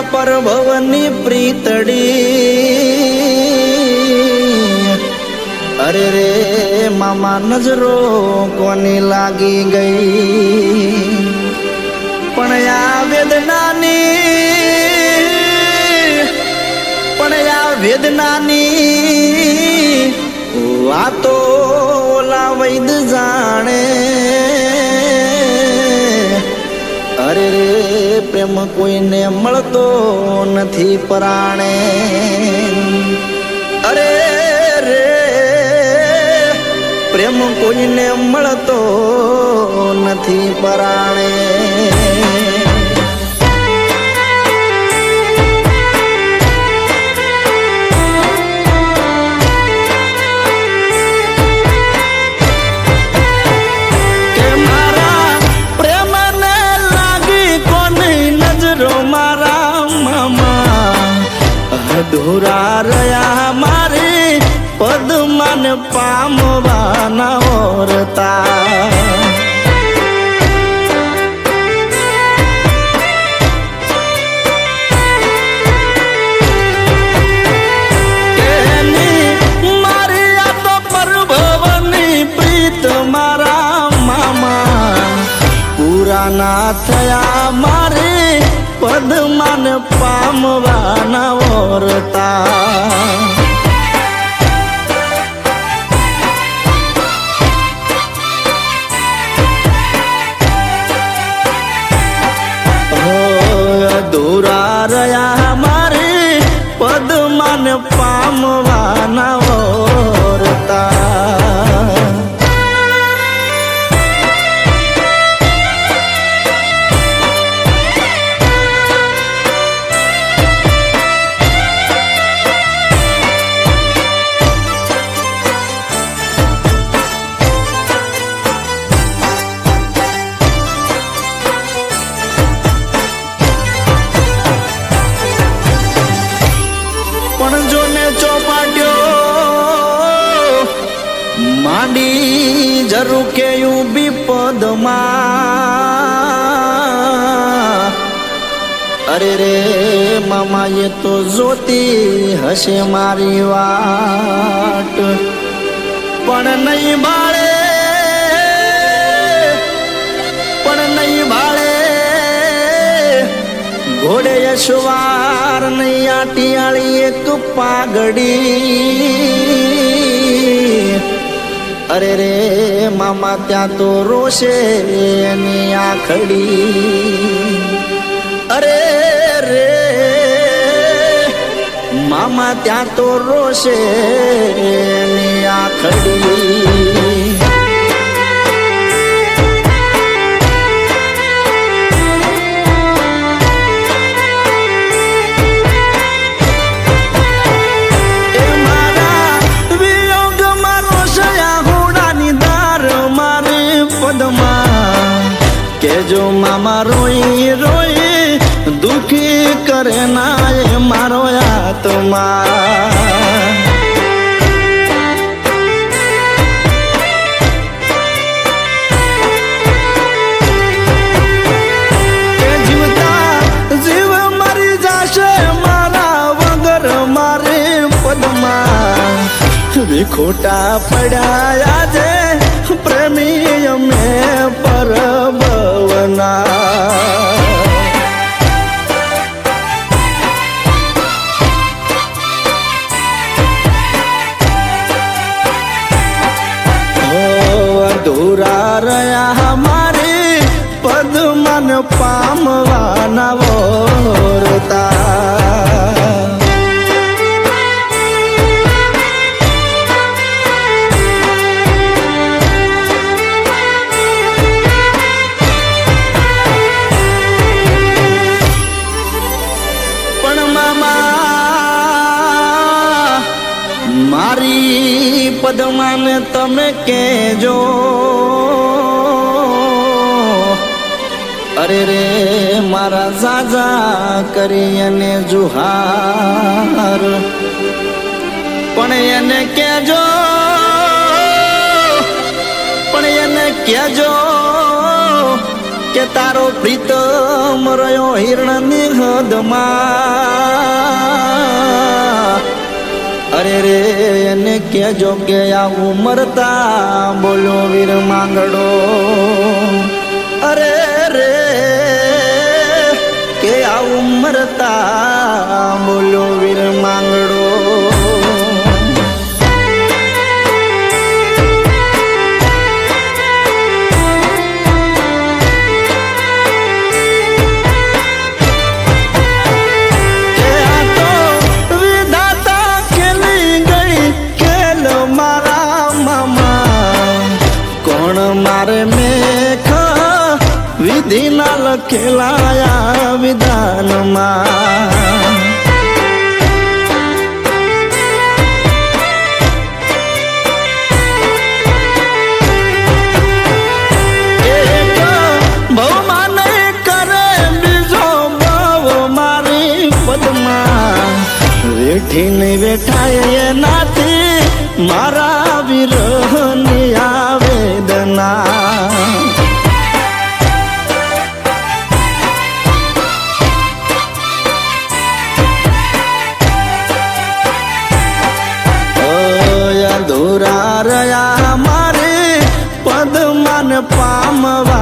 પર ભવની પ્રીતડી અરે રે મામા નજરો કોની લાગી ગઈ પણ આ વેદનાની વાતો ઓલા વૈદ જાણે અરે રે પ્રેમ કોઈને મળતો નથી પરાણે અરે રે પ્રેમ કોઈને મળતો નથી પરાણે અધૂરા રહ્યા મારે પદ્માન પામવાના ઓરતા મારી આ તો પરભવની પ્રીત મારા મામા પૂરા ના થયા મારે પદ્માન પામવાના ઓરતા અધૂરા રહ્યા મારે પદ્માન પામવાના ઓરતા માંડી જરૂર કે ઉભી પદમાં અરે રે મામા એ તો જોતી હશે મારી વાટ પણ નહીં ભાળે ઘોડે યશવાર નહીં આટિયાળી એક પાઘડી અરે રે મામા ત્યાં તો રોશે એની આખડી અરે રે મામા ત્યાં તો રોશે એની આખડી કેજો મામા રોઈ રોઈ દુખી કરે ના એ મારો આત્મા જીવતા જીવ મરી જશે મારા વગર મારે પદમાં વિખોટા પડ્યા છે પ્રેમી અમે પરભવના અધૂરા રહ્યા મારે પદ્માન પામવાના ઓરતા મારી પદ્માને તમે કહેજો અરે રે મારા સાજા કરી અને જુહાર પણ એને કહેજો કે તારો પ્રીતમ રહ્યો હિરણની હદમાં. અરે રે એને કેજો કે આ ઉમરતા બોલો વીર માંગડો. અરે રે કે આ ઉમરતા બોલો વીર માંગડો. મારે મેખ વિધિના લખેલાયા વિધાનમાં. એક ભવમાં નહીં કરે બીજો ભવ મારી પદમાં. વેઠી નહીં વેઠાય એનાથી મારા વિરહની આવેદના. અધૂરા રહ્યા મારે પદમાન પામવા